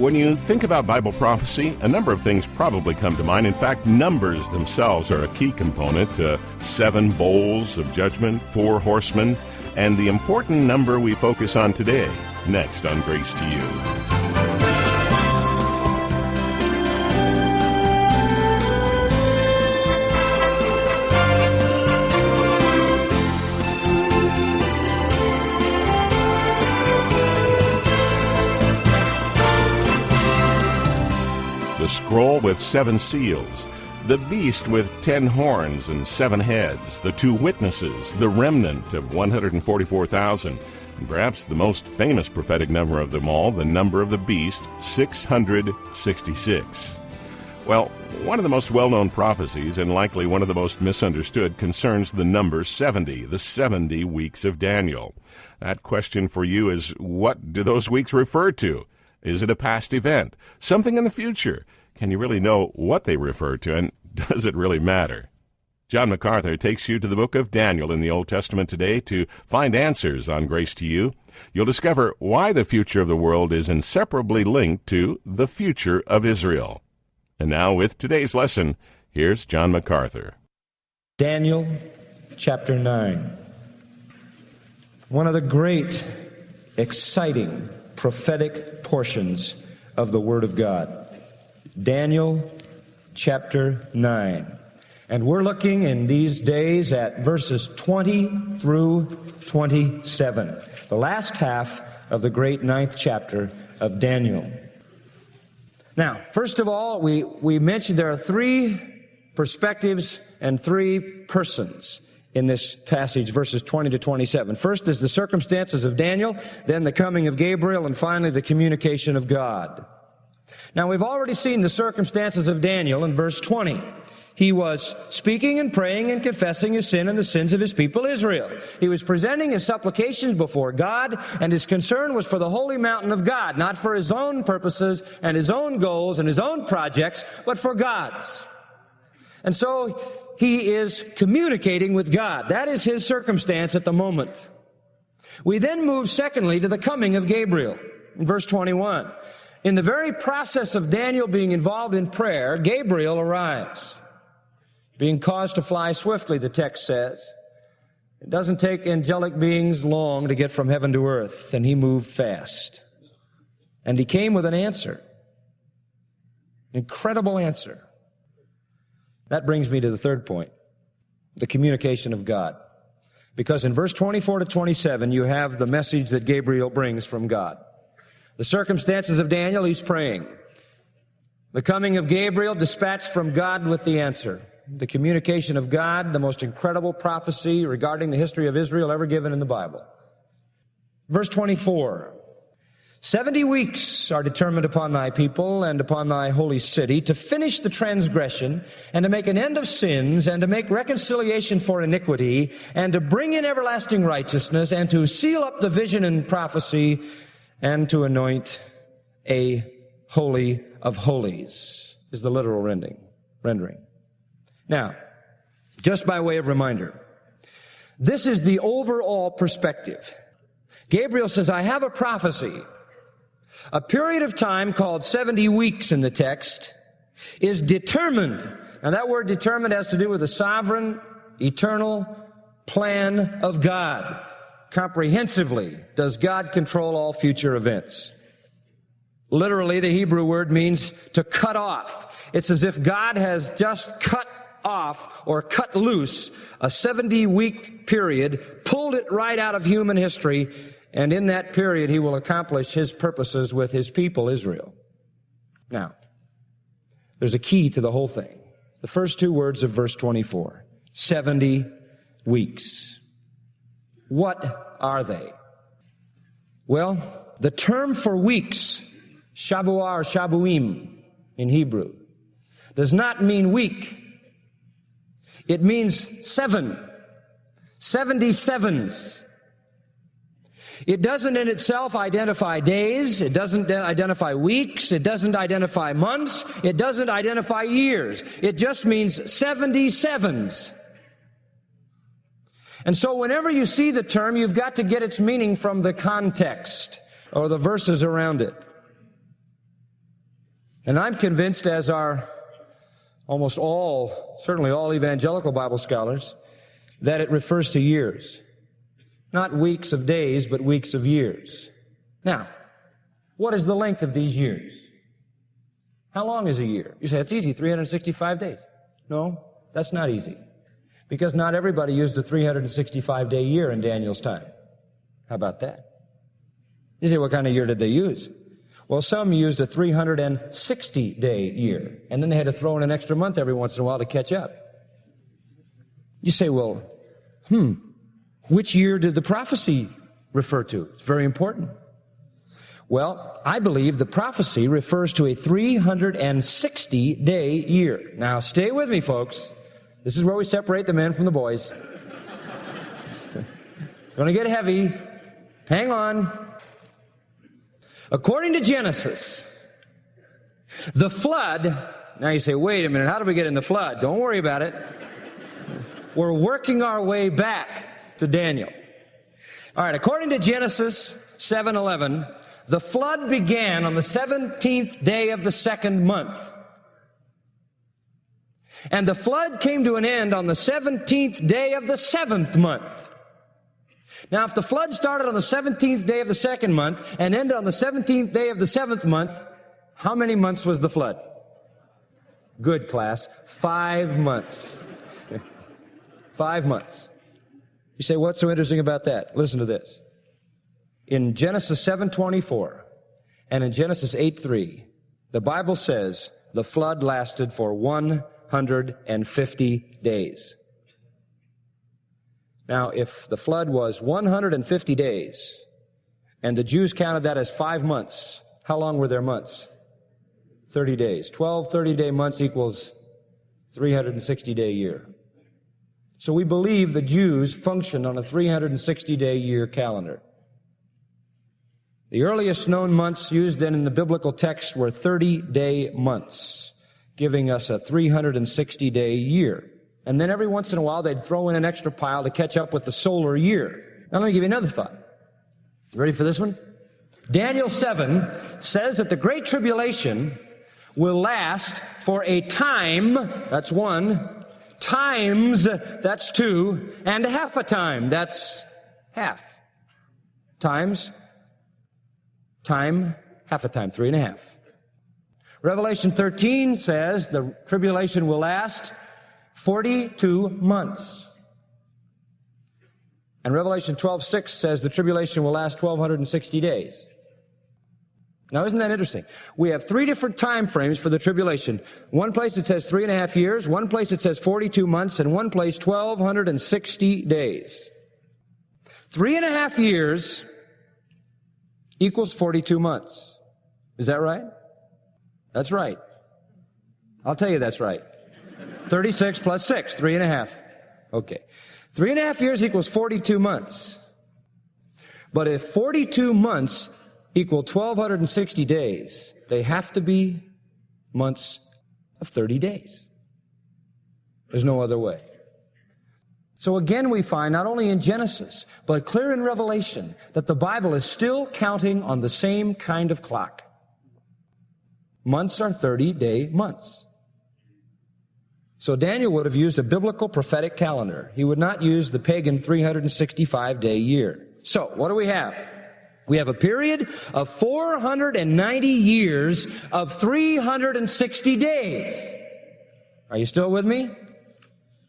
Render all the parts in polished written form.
When you think about Bible prophecy, a number of things probably come to mind. In fact, numbers themselves are a key component. 7 bowls of judgment, 4 horsemen, and the important number we focus on today, next on Grace to You. The scroll with 7 seals, the beast with 10 horns and 7 heads, the 2 witnesses, the remnant of 144,000, and perhaps the most famous prophetic number of them all, the number of the beast, 666. Well, one of the most well-known prophecies, and likely one of the most misunderstood, concerns the number 70, the 70 weeks of Daniel. That question for you is, what do those weeks refer to? Is it a past event? Something in the future? Can you really know what they refer to, and does it really matter? John MacArthur takes you to the book of Daniel in the Old Testament today to find answers on Grace to You. You'll discover why the future of the world is inseparably linked to the future of Israel. And now, with today's lesson, here's John MacArthur. Daniel chapter 9. One of the great, exciting, prophetic portions of the Word of God. Daniel chapter 9. And we're looking in these days at verses 20 through 27, the last half of the great 9th chapter of Daniel. Now, first of all, we mentioned there are 3 perspectives and 3 persons in this passage, verses 20 to 27. First is the circumstances of Daniel, then the coming of Gabriel, and finally the communication of God. Now, we've already seen the circumstances of Daniel in verse 20. He was speaking and praying and confessing his sin and the sins of his people Israel. He was presenting his supplications before God, and his concern was for the holy mountain of God, not for his own purposes and his own goals and his own projects, but for God's. And so he is communicating with God. That is his circumstance at the moment. We then move, secondly, to the coming of Gabriel in verse 21. In the very process of Daniel being involved in prayer, Gabriel arrives, being caused to fly swiftly, the text says. It doesn't take angelic beings long to get from heaven to earth, and he moved fast. And he came with an answer. Incredible answer. That brings me to the third point, the communication of God. Because in verse 24 to 27, you have the message that Gabriel brings from God. The circumstances of Daniel, he's praying. The coming of Gabriel, dispatched from God with the answer. The communication of God, the most incredible prophecy regarding the history of Israel ever given in the Bible. Verse 24. 70 weeks are determined upon thy people and upon thy holy city to finish the transgression and to make an end of sins and to make reconciliation for iniquity and to bring in everlasting righteousness and to seal up the vision and prophecy and to anoint a holy of holies, is the literal rendering. Now, just by way of reminder, this is the overall perspective. Gabriel says, I have a prophecy. A period of time called 70 weeks in the text is determined. Now that word determined has to do with the sovereign, eternal plan of God. Comprehensively does God control all future events. Literally, the Hebrew word means to cut off. It's as if God has just cut off or cut loose a 70-week period, pulled it right out of human history, and in that period he will accomplish his purposes with his people, Israel. Now, there's a key to the whole thing. The first 2 words of verse 24, 70 weeks. What are they? Well, the term for weeks, shabuah or shabuim in Hebrew, does not mean week. It means 7, 77s. It doesn't in itself identify days. It doesn't identify weeks. It doesn't identify months. It doesn't identify years. It just means 77s. And so whenever you see the term, you've got to get its meaning from the context or the verses around it. And I'm convinced, as are almost all, certainly all evangelical Bible scholars, that it refers to years. Not weeks of days, but weeks of years. Now, what is the length of these years? How long is a year? You say, it's easy, 365 days. No, that's not easy. Because not everybody used a 365-day year in Daniel's time. How about that? You say, what kind of year did they use? Well, some used a 360-day year, and then they had to throw in an extra month every once in a while to catch up. You say, well, which year did the prophecy refer to? It's very important. Well, I believe the prophecy refers to a 360-day year. Now, stay with me, folks. This is where we separate the men from the boys. It's going to get heavy. Hang on. According to Genesis, the flood, now you say, wait a minute, how did we get in the flood? Don't worry about it. We're working our way back to Daniel. All right, according to Genesis 7:11, the flood began on the 17th day of the second month. And the flood came to an end on the 17th day of the seventh month. Now, if the flood started on the 17th day of the second month and ended on the 17th day of the seventh month, how many months was the flood? Good, class. 5 months. 5 months. You say, what's so interesting about that? Listen to this. In Genesis 7:24 and in Genesis 8:3, the Bible says the flood lasted for 150 days. Now, if the flood was 150 days, and the Jews counted that as 5 months, how long were their months? 30 days. 12 30-day months equals 360-day year. So we believe the Jews functioned on a 360-day year calendar. The earliest known months used then in the biblical text were 30-day months, giving us a 360-day year. And then every once in a while, they'd throw in an extra pile to catch up with the solar year. Now, let me give you another thought. Ready for this one? Daniel 7 says that the Great Tribulation will last for a time, that's 1, times, that's 2, and half a time, that's half. Times, time, half a time, 3.5. Revelation 13 says the tribulation will last 42 months. And Revelation 12:6 says the tribulation will last 1,260 days. Now, isn't that interesting? We have 3 different time frames for the tribulation. One place it says 3.5 years, one place it says 42 months, and one place 1,260 days. 3.5 years equals 42 months. Is that right? That's right. I'll tell you that's right. 36 plus 6, 3.5. Okay. 3.5 years equals 42 months. But if 42 months equal 1,260 days, they have to be months of 30 days. There's no other way. So again, we find not only in Genesis, but clear in Revelation, that the Bible is still counting on the same kind of clock. Months are 30-day months. So Daniel would have used a biblical prophetic calendar. He would not use the pagan 365-day year. So what do we have? We have a period of 490 years of 360 days. Are you still with me?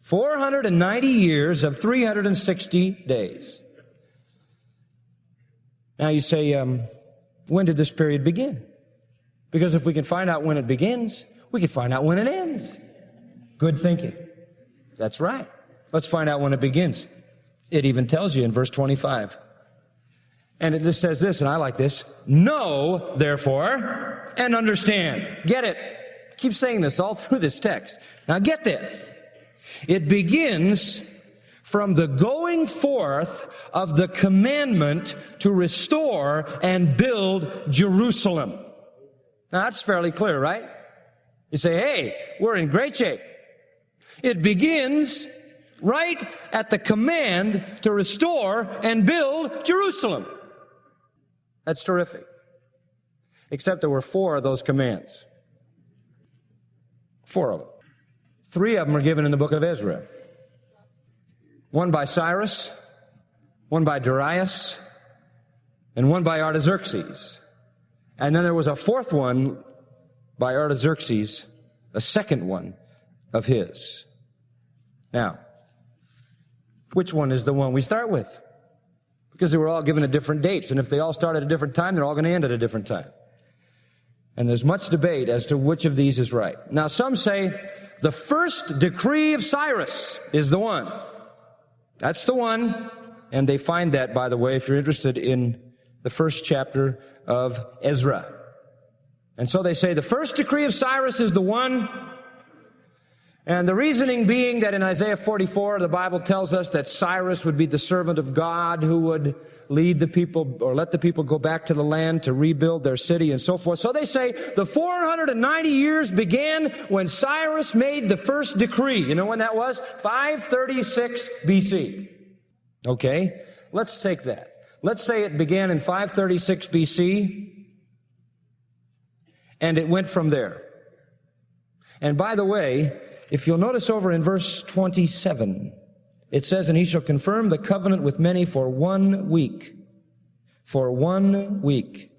490 years of 360 days. Now you say, when did this period begin? Because if we can find out when it begins, we can find out when it ends. Good thinking. That's right. Let's find out when it begins. It even tells you in verse 25. And it just says this, and I like this. Know, therefore, and understand. Get it. Keep saying this all through this text. Now get this. It begins from the going forth of the commandment to restore and build Jerusalem. Now that's fairly clear, right? You say, hey, we're in great shape. It begins right at the command to restore and build Jerusalem. That's terrific. Except there were 4 of those commands. 4 of them. 3 of them are given in the book of Ezra. One by Cyrus, one by Darius, and one by Artaxerxes. And then there was a 4th one by Artaxerxes, a 2nd one of his. Now, which one is the one we start with? Because they were all given at different dates, and if they all start at a different time, they're all going to end at a different time. And there's much debate as to which of these is right. Now, some say the first decree of Cyrus is the one. That's the one. And they find that, by the way, if you're interested in the first chapter of Ezra. And so they say the first decree of Cyrus is the one. And the reasoning being that in Isaiah 44, the Bible tells us that Cyrus would be the servant of God who would lead the people or let the people go back to the land to rebuild their city and so forth. So they say the 490 years began when Cyrus made the first decree. You know when that was? 536 BC. Okay, let's take that. Let's say it began in 536 BC, and it went from there. And by the way, if you'll notice over in verse 27, it says, "And he shall confirm the covenant with many for 1 week." For 1 week.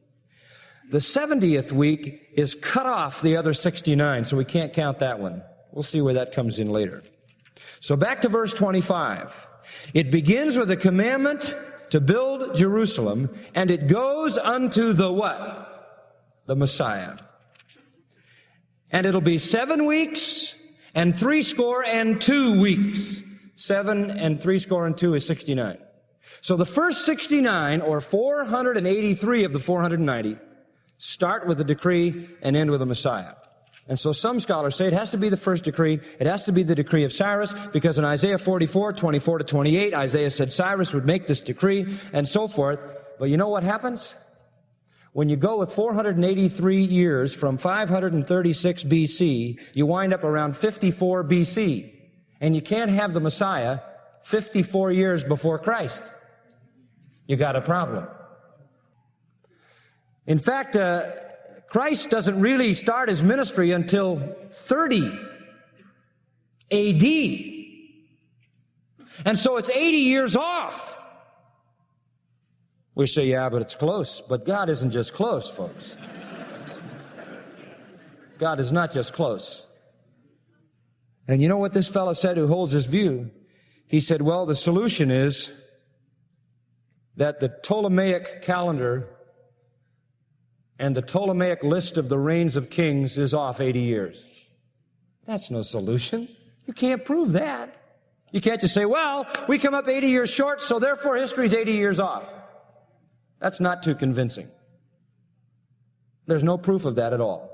The 70th week is cut off the other 69, so we can't count that one. We'll see where that comes in later. So back to verse 25. It begins with a commandment to build Jerusalem, and it goes unto the what? The Messiah. And it'll be 7 weeks and 62 weeks. 7 and 62 is 69. So the first 69, or 483 of the 490, start with the decree and end with the Messiah. And so some scholars say it has to be the first decree. It has to be the decree of Cyrus, because in Isaiah 44, 24 to 28, Isaiah said Cyrus would make this decree and so forth. But you know what happens? When you go with 483 years from 536 BC, you wind up around 54 BC. And you can't have the Messiah 54 years before Christ. You got a problem. In fact, Christ doesn't really start his ministry until 30 AD. And so it's 80 years off. We say, yeah, but it's close. But God isn't just close, folks. God is not just close. And you know what this fellow said who holds his view? He said, well, the solution is that the Ptolemaic calendar and the Ptolemaic list of the reigns of kings is off 80 years. That's no solution. You can't prove that. You can't just say, well, we come up 80 years short, so therefore history's 80 years off. That's not too convincing. There's no proof of that at all.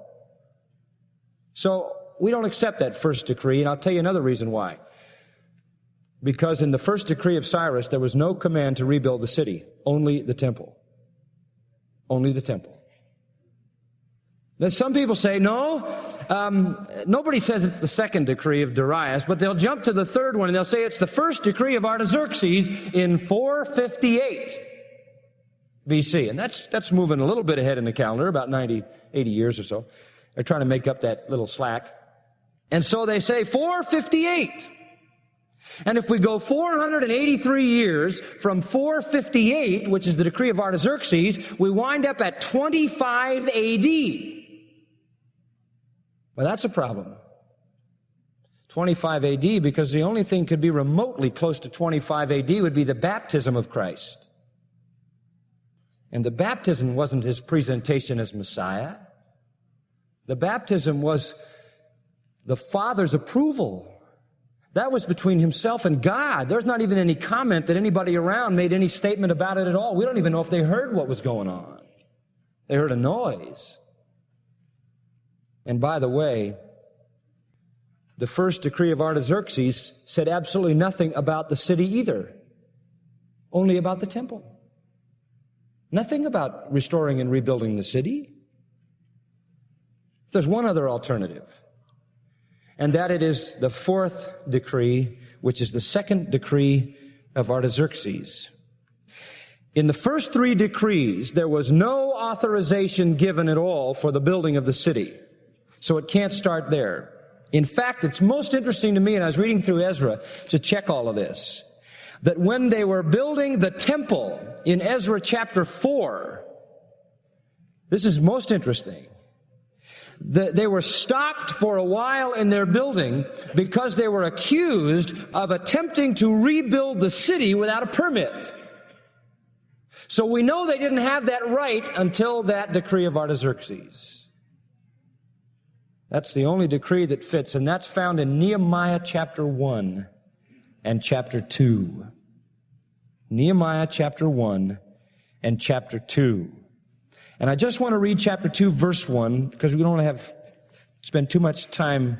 So we don't accept that first decree, and I'll tell you another reason why. Because in the first decree of Cyrus, there was no command to rebuild the city, only the temple. Only the temple. Now, some people say, no, nobody says it's the second decree of Darius, but they'll jump to the third one, and they'll say it's the first decree of Artaxerxes in 458 BC. And that's moving a little bit ahead in the calendar, about 80 years or so. They're trying to make up that little slack. And so they say 458. And if we go 483 years from 458, which is the decree of Artaxerxes, we wind up at 25 AD. Well, that's a problem. 25 AD, because the only thing could be remotely close to 25 AD would be the baptism of Christ. And the baptism wasn't his presentation as Messiah. The baptism was the Father's approval. That was between himself and God. There's not even any comment that anybody around made any statement about it at all. We don't even know if they heard what was going on. They heard a noise. And by the way, the first decree of Artaxerxes said absolutely nothing about the city either, only about the temple. Nothing about restoring and rebuilding the city. There's one other alternative, and that it is the fourth decree, which is the second decree of Artaxerxes. In the first 3 decrees, there was no authorization given at all for the building of the city. So it can't start there. In fact, it's most interesting to me, and I was reading through Ezra to check all of this, that when they were building the temple in Ezra chapter 4, this is most interesting, they were stopped for a while in their building because they were accused of attempting to rebuild the city without a permit. So we know they didn't have that right until that decree of Artaxerxes. That's the only decree that fits, and that's found in Nehemiah chapter 1 and chapter 2. Nehemiah chapter 1 and chapter 2. And I just want to read chapter 2, verse 1, because we don't want to spend too much time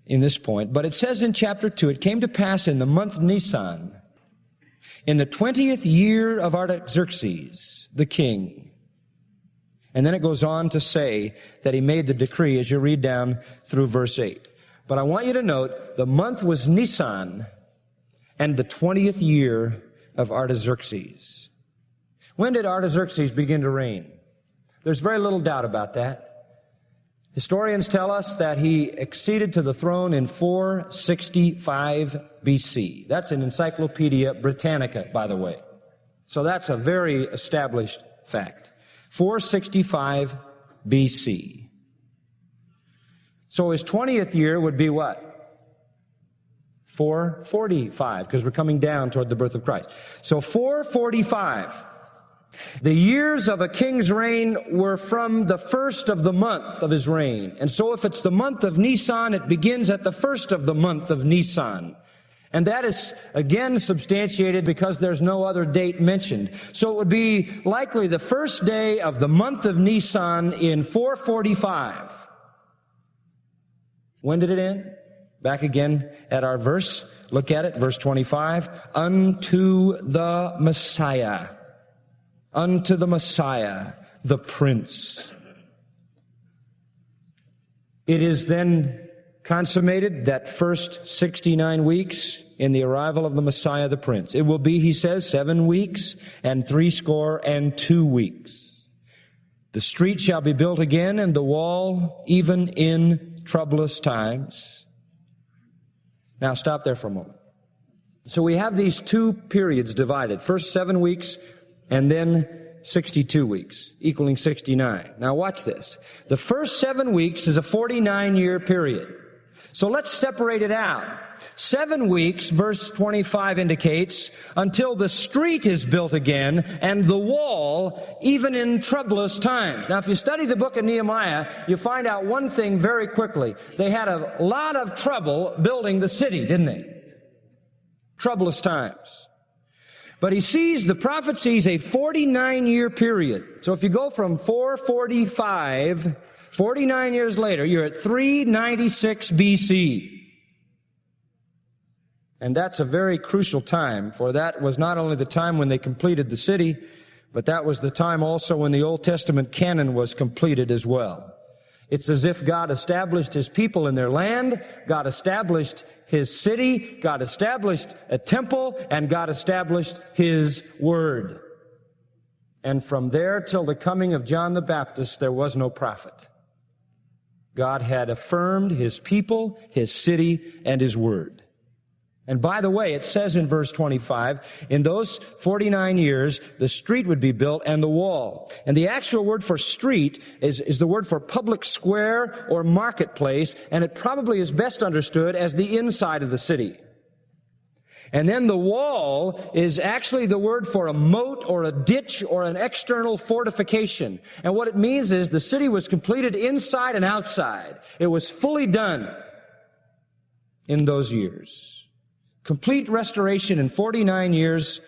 in this point. But it says in chapter 2, it came to pass in the month Nisan, in the 20th year of Artaxerxes, the king. And then it goes on to say that he made the decree as you read down through verse 8. But I want you to note, the month was Nisan and the 20th year of Artaxerxes. When did Artaxerxes begin to reign? There's very little doubt about that. Historians tell us that he acceded to the throne in 465 BC. That's in Encyclopedia Britannica, by the way. So that's a very established fact. 465 BC. So his 20th year would be what? 445, because we're coming down toward the birth of Christ. So 445. The years of a king's reign were from the first of the month of his reign. And so if it's the month of Nisan, it begins at the first of the month of Nisan. And that is, again, substantiated because there's no other date mentioned. So it would be likely the first day of the month of Nisan in 445. When did it end? Back again at our verse. Look at it, verse 25. Unto the Messiah. Unto the Messiah, the Prince. It is then consummated, that first 69 weeks in the arrival of the Messiah, the Prince. It will be, he says, 7 weeks and 62 weeks. The street shall be built again, and the wall even in troublous times. Now stop there for a moment. So we have these two periods divided. First 7 weeks, and then 62 weeks, equaling 69. Now watch this. The first 7 weeks is a 49-year period. So let's separate it out. 7 weeks, verse 25 indicates, until the street is built again and the wall, even in troublous times. Now, if you study the book of Nehemiah, you find out one thing very quickly. They had a lot of trouble building the city, didn't they? Troublous times. But the prophet sees a 49-year period. So if you go from 445, 49 years later, you're at 396 BC. And that's a very crucial time, for that was not only the time when they completed the city, but that was the time also when the Old Testament canon was completed as well. It's as if God established his people in their land, God established his city, God established a temple, and God established his word. And from there till the coming of John the Baptist, there was no prophet. God had affirmed his people, his city, and his word. And by the way, it says in verse 25, in those 49 years, the street would be built and the wall. And the actual word for street is the word for public square or marketplace, and it probably is best understood as the inside of the city. And then the wall is actually the word for a moat or a ditch or an external fortification. And what it means is the city was completed inside and outside. It was fully done in those years. Complete restoration in 49 years.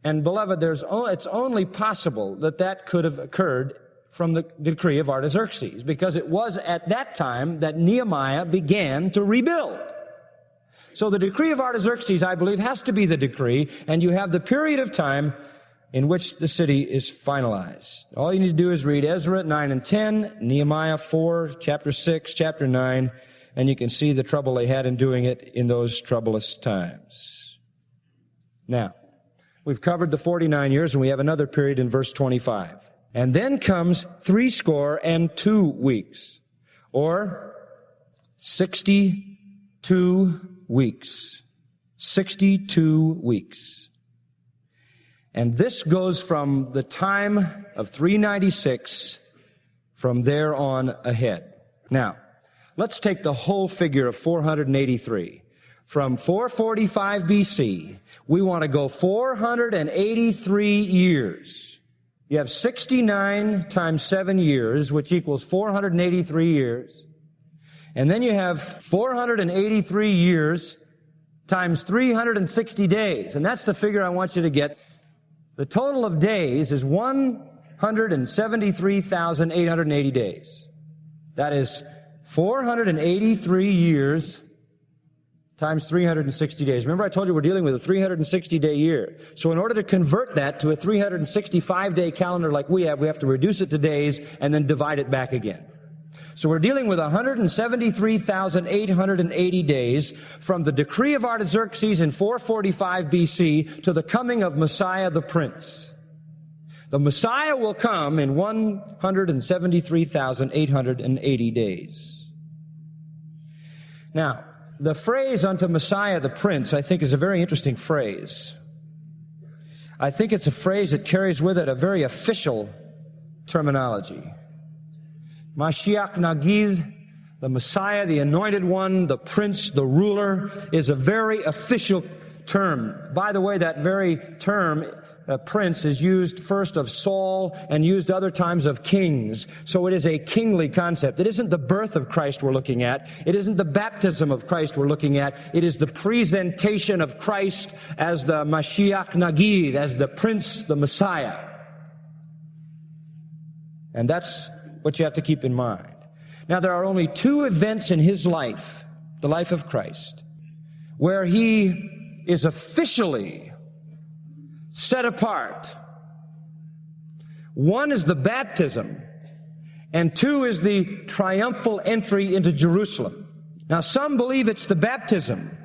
And beloved, it's only possible that could have occurred from the decree of Artaxerxes, because it was at that time that Nehemiah began to rebuild. So the decree of Artaxerxes, I believe, has to be the decree, and you have the period of time in which the city is finalized. All you need to do is read Ezra 9 and 10, Nehemiah 4, chapter 6, chapter 9, and you can see the trouble they had in doing it in those troublous times. Now, we've covered the 49 years, and we have another period in verse 25. And then comes 62 weeks, or 62 weeks. 62 weeks. And this goes from the time of 396 from there on ahead. Now, let's take the whole figure of 483. From 445 BC, we want to go 483 years. You have 69 times 7 years, which equals 483 years. And then you have 483 years times 360 days. And that's the figure I want you to get. The total of days is 173,880 days. That is 483 years times 360 days. Remember I told you we're dealing with a 360-day year. So in order to convert that to a 365-day calendar like we have to reduce it to days and then divide it back again. So we're dealing with 173,880 days from the decree of Artaxerxes in 445 BC to the coming of Messiah the Prince. The Messiah will come in 173,880 days. Now, the phrase unto Messiah the Prince, I think, is a very interesting phrase. I think it's a phrase that carries with it a very official terminology. Mashiach Nagid, the Messiah, the Anointed One, the Prince, the Ruler, is a very official term. By the way, that very term, Prince, is used first of Saul and used other times of kings. So it is a kingly concept. It isn't the birth of Christ we're looking at. It isn't the baptism of Christ we're looking at. It is the presentation of Christ as the Mashiach Nagid, as the Prince, the Messiah. And that's what you have to keep in mind. Now, there are only 2 events in his life, the life of Christ, where he is officially set apart. One is the baptism, and 2 is the triumphal entry into Jerusalem. Now, some believe it's the baptism,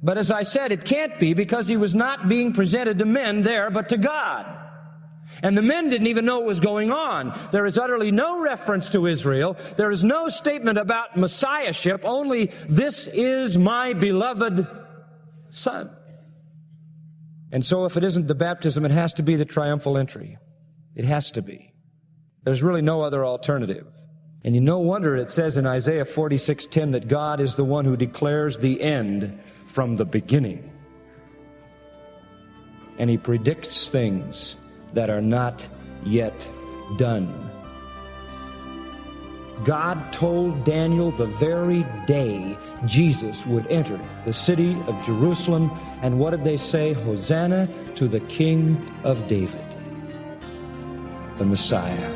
but as I said, it can't be because he was not being presented to men there, but to God. And the men didn't even know what was going on. There is utterly no reference to Israel. There is no statement about messiahship, only, "This is my beloved Son." And so if it isn't the baptism, it has to be the triumphal entry. It has to be. There's really no other alternative. And no wonder it says in Isaiah 46:10 that God is the one who declares the end from the beginning. And he predicts things that are not yet done. God told Daniel the very day Jesus would enter the city of Jerusalem. And what did they say? Hosanna to the King of David, the Messiah.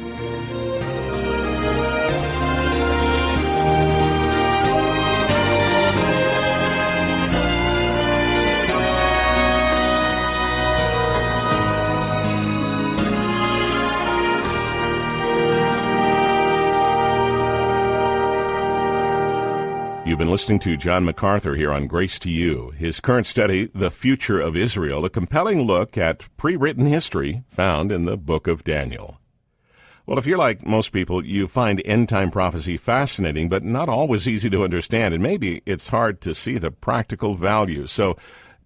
You've been listening to John MacArthur here on Grace to You. His current study, The Future of Israel, a compelling look at pre-written history found in the book of Daniel. Well, if you're like most people, you find end-time prophecy fascinating, but not always easy to understand, and maybe it's hard to see the practical value. So,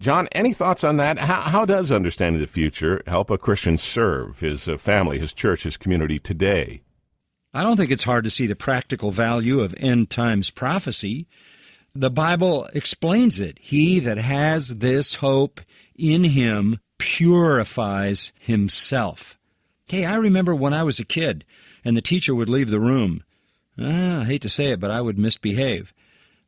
John, any thoughts on that? How does understanding the future help a Christian serve his family, his church, his community today? I don't think it's hard to see the practical value of end times prophecy. The Bible explains it. He that has this hope in him purifies himself. Okay, I remember when I was a kid and the teacher would leave the room. I hate to say it, but I would misbehave.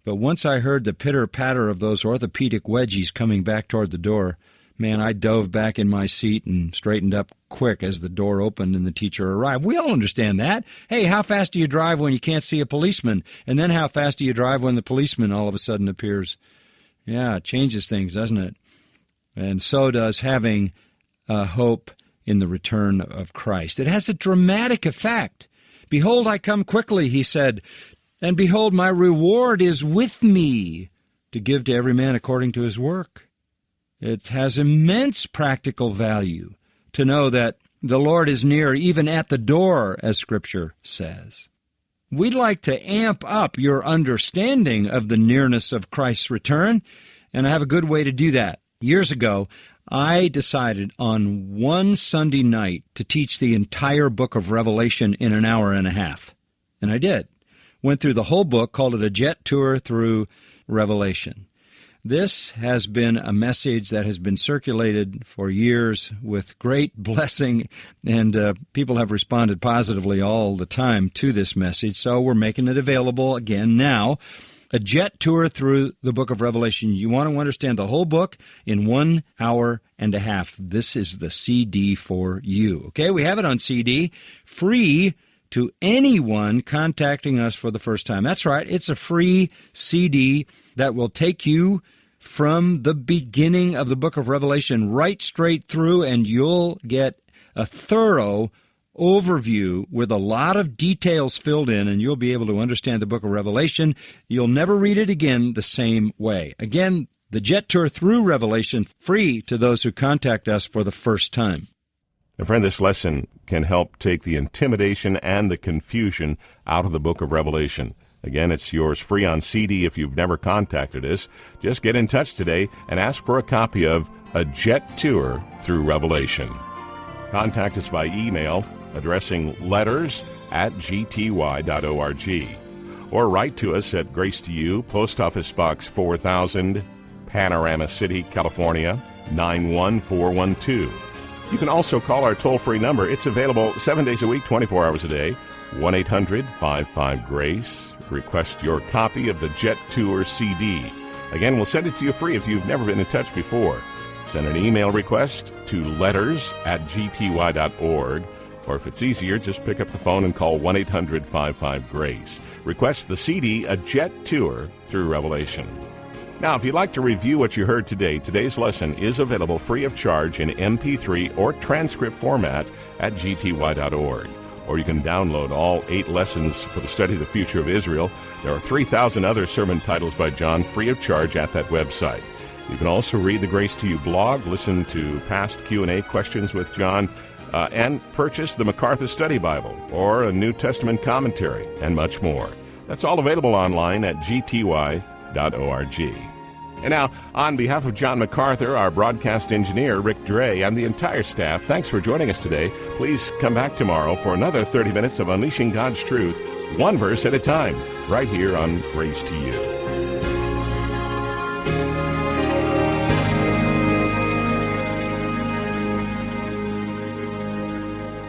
But once I heard the pitter-patter of those orthopedic wedgies coming back toward the door, man, I dove back in my seat and straightened up quick as the door opened and the teacher arrived. We all understand that. Hey, how fast do you drive when you can't see a policeman? And then how fast do you drive when the policeman all of a sudden appears? Yeah, it changes things, doesn't it? And so does having hope in the return of Christ. It has a dramatic effect. Behold, I come quickly, he said, and behold, my reward is with me to give to every man according to his work. It has immense practical value to know that the Lord is near, even at the door, as Scripture says. We'd like to amp up your understanding of the nearness of Christ's return, and I have a good way to do that. Years ago, I decided on one Sunday night to teach the entire book of Revelation in an hour and a half. And I did. Went through the whole book, called it a jet tour through Revelation. This has been a message that has been circulated for years with great blessing, and people have responded positively all the time to this message, so we're making it available again now. A jet tour through the book of Revelation. You want to understand the whole book in 1 hour and a half. This is the CD for you. Okay, we have it on CD, free to anyone contacting us for the first time. That's right, it's a free CD that will take you from the beginning of the book of Revelation right straight through, and you'll get a thorough overview with a lot of details filled in, and you'll be able to understand the book of Revelation. You'll never read it again the same way. Again, the jet tour through Revelation, free to those who contact us for the first time. And friend, this lesson can help take the intimidation and the confusion out of the book of Revelation. Again, it's yours free on CD if you've never contacted us. Just get in touch today and ask for a copy of A Jet Tour Through Revelation. Contact us by email addressing letters@gty.org, or write to us at Grace to You, Post Office Box 4000, Panorama City, California, 91412. You can also call our toll-free number. It's available 7 days a week, 24 hours a day, 1-800-55-GRACE. Request your copy of the Jet Tour CD. Again, we'll send it to you free if you've never been in touch before. Send an email request to letters@gty.org, or if it's easier, just pick up the phone and call 1-800-55-GRACE. Request the CD, A Jet Tour Through Revelation. Now, if you'd like to review what you heard today, today's lesson is available free of charge in MP3 or transcript format at gty.org. Or you can download all 8 lessons for the study of the future of Israel. There are 3,000 other sermon titles by John free of charge at that website. You can also read the Grace to You blog, listen to past Q&A questions with John, and purchase the MacArthur Study Bible or a New Testament commentary, and much more. That's all available online at gty.org. And now, on behalf of John MacArthur, our broadcast engineer, Rick Dre, and the entire staff, thanks for joining us today. Please come back tomorrow for another 30 minutes of Unleashing God's Truth, one verse at a time, right here on Grace to You.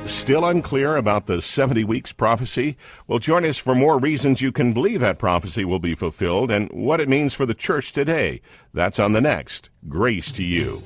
Still unclear about the 70 weeks prophecy? Well, join us for more reasons you can believe that prophecy will be fulfilled and what it means for the church today. That's on the next Grace to You.